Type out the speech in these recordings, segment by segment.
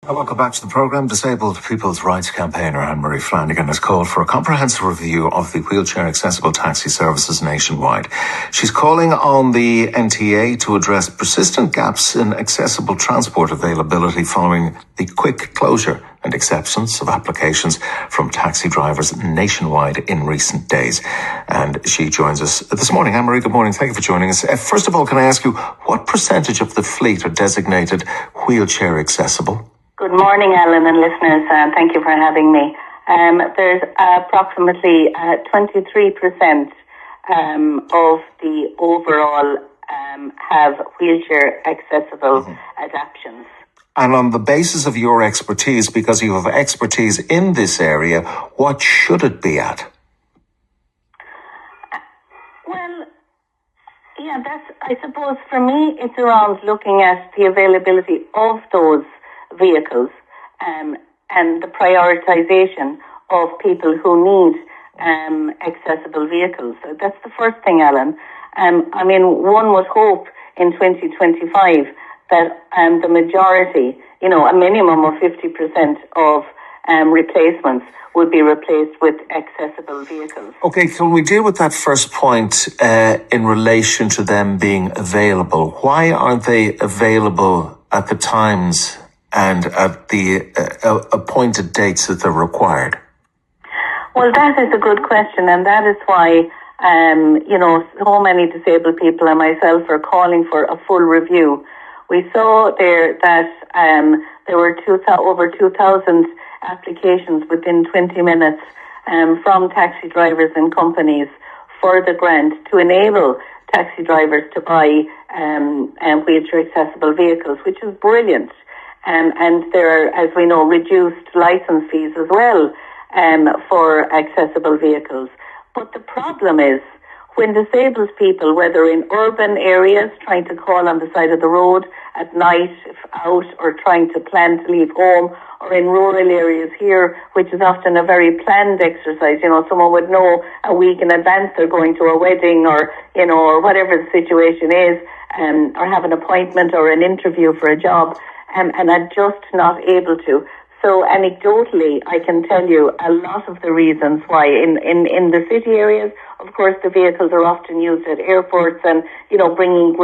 Welcome back to the programme. Disabled People's Rights campaigner Anne-Marie Flanagan has called for a comprehensive review of the wheelchair accessible taxi services nationwide. She's calling on the NTA to address persistent gaps in accessible transport availability following the quick closure and acceptance of applications from taxi drivers nationwide in recent days. And she joins us this morning. Anne-Marie, good morning. Thank you for joining us. First of all, can I ask you, what percentage of the fleet are designated wheelchair accessible? Good morning, Alan and listeners. Thank you for having me. There's approximately 23% of the overall have wheelchair accessible adaptations. And on the basis of your expertise, because you have expertise in this area, what should it be at? I suppose for me, it's around looking at the availability of those vehicles and the prioritization of people who need accessible vehicles. So that's the first thing, Alan. One would hope in 2025 that the majority, a minimum of 50% of replacements would be replaced with accessible vehicles. Okay, can we deal with that first point in relation to them being available? Why aren't they available at the times and at the appointed dates that they're required? Well, that is a good question, and that is why, so many disabled people and myself are calling for a full review. We saw there that there were over 2,000 applications within 20 minutes from taxi drivers and companies for the grant to enable taxi drivers to buy wheelchair accessible vehicles, which is brilliant. And there are, as we know, reduced license fees as well for accessible vehicles. But the problem is when disabled people, whether in urban areas trying to call on the side of the road at night out or trying to plan to leave home, or in rural areas here, which is often a very planned exercise. Someone would know a week in advance they're going to a wedding or whatever the situation is, or have an appointment or an interview for a job. And are just not able to. So anecdotally, I can tell you a lot of the reasons why in the city areas, of course, the vehicles are often used at airports and, bringing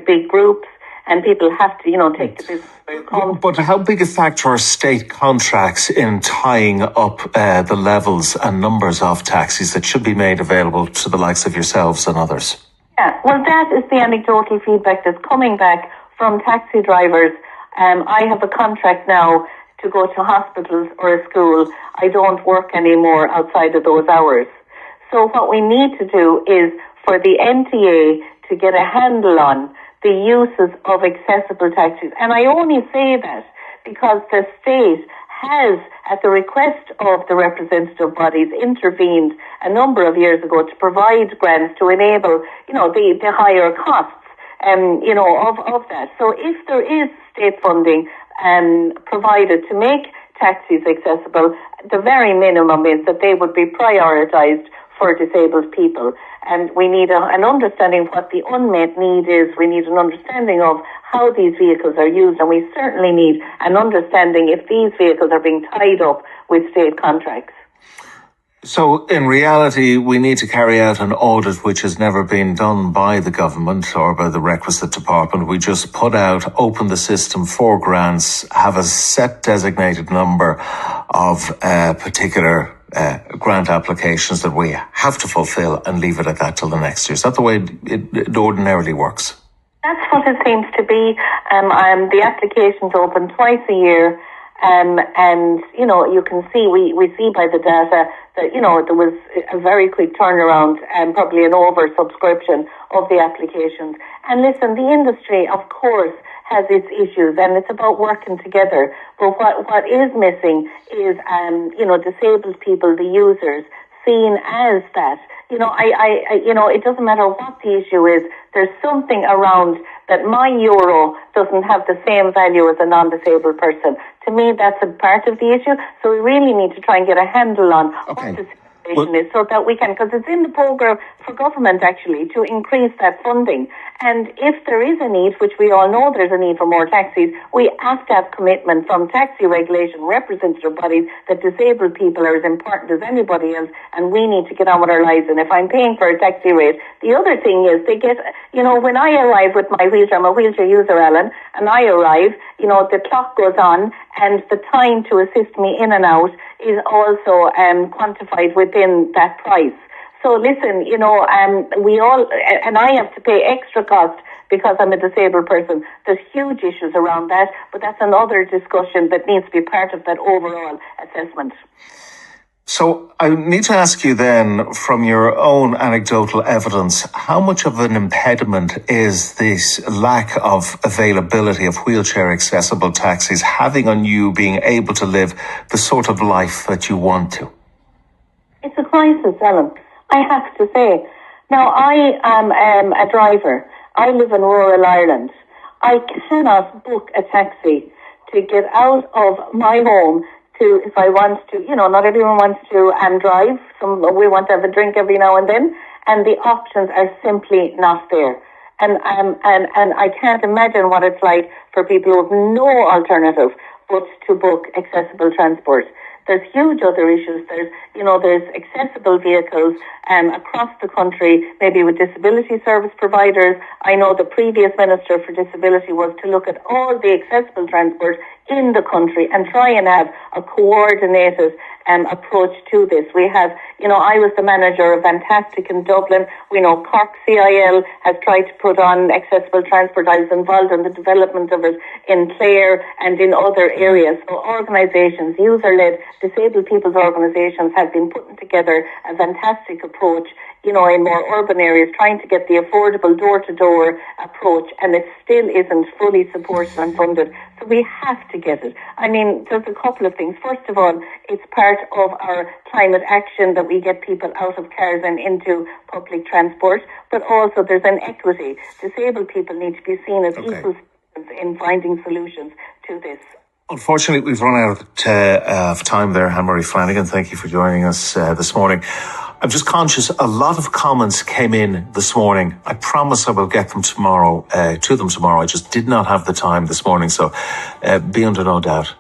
big groups, and people have to, take the business very calm. But how big a factor are state contracts in tying up the levels and numbers of taxis that should be made available to the likes of yourselves and others? Yeah, well, that is the anecdotal feedback that's coming back from taxi drivers. I have a contract now to go to hospitals or a school. I don't work anymore outside of those hours. So what we need to do is for the NTA to get a handle on the uses of accessible taxis. And I only say that because the state has, at the request of the representative bodies, intervened a number of years ago to provide grants to enable, the higher costs. Of that. So if there is state funding provided to make taxis accessible, the very minimum is that they would be prioritised for disabled people. And we need an understanding of what the unmet need is. We need an understanding of how these vehicles are used. And we certainly need an understanding if these vehicles are being tied up with state contracts. So, in reality, we need to carry out an audit which has never been done by the government or by the requisite department. We just open the system for grants, have a set designated number of particular grant applications that we have to fulfill and leave it at that till the next year. Is that the way it ordinarily works? That's what it seems to be. The applications open twice a year. You can see, we see by the data that, there was a very quick turnaround and probably an over-subscription of the applications. And listen, the industry, of course, has its issues and it's about working together. But what is missing is, disabled people, the users, seen as that. It doesn't matter what the issue is. There's something around that my euro doesn't have the same value as a non-disabled person. To me, that's a part of the issue. So we really need to try and get a handle on what the is so that we can, because it's in the program for government actually to increase that funding. And if there is a need, which we all know there's a need for more taxis, we have to have commitment from taxi regulation representative bodies that disabled people are as important as anybody else, and we need to get on with our lives. And if I'm paying for a taxi rate, the other thing is they get, when I arrive with my wheelchair, I'm a wheelchair user, Alan, and I arrive, the clock goes on and the time to assist me in and out is also quantified within that price. So listen, we all, and I have to pay extra cost because I'm a disabled person. There's huge issues around that, but that's another discussion that needs to be part of that overall assessment. So I need to ask you then, from your own anecdotal evidence, how much of an impediment is this lack of availability of wheelchair accessible taxis having on you being able to live the sort of life that you want to? It's a crisis, Alan, I have to say. Now, I am a driver. I live in rural Ireland. I cannot book a taxi to get out of my home if I want to, not everyone wants to drive. We want to have a drink every now and then, and the options are simply not there. And I can't imagine what it's like for people who have no alternative but to book accessible transport. There's huge other issues. There's accessible vehicles across the country, maybe with disability service providers. I know the previous Minister for Disability was to look at all the accessible transport in the country and try and have a coordinated approach to this. We have, I was the manager of Fantastic in Dublin. We know Cork CIL has tried to put on accessible transport. I was involved in the development of it in Clare and in other areas. So organisations, user-led disabled people's organisations have been putting together a fantastic approach, in more urban areas, trying to get the affordable door-to-door approach, and it still isn't fully supported and funded. So we have to get it. I mean, there's a couple of things. First of all, it's part of our climate action that we get people out of cars and into public transport, but also there's an equity. Disabled people need to be seen as equal in finding solutions to this. Unfortunately, we've run out of time there, Anne-Marie Flanagan. Thank you for joining us this morning. I'm just conscious a lot of comments came in this morning. I promise I will get them to them tomorrow. I just did not have the time this morning, so be under no doubt.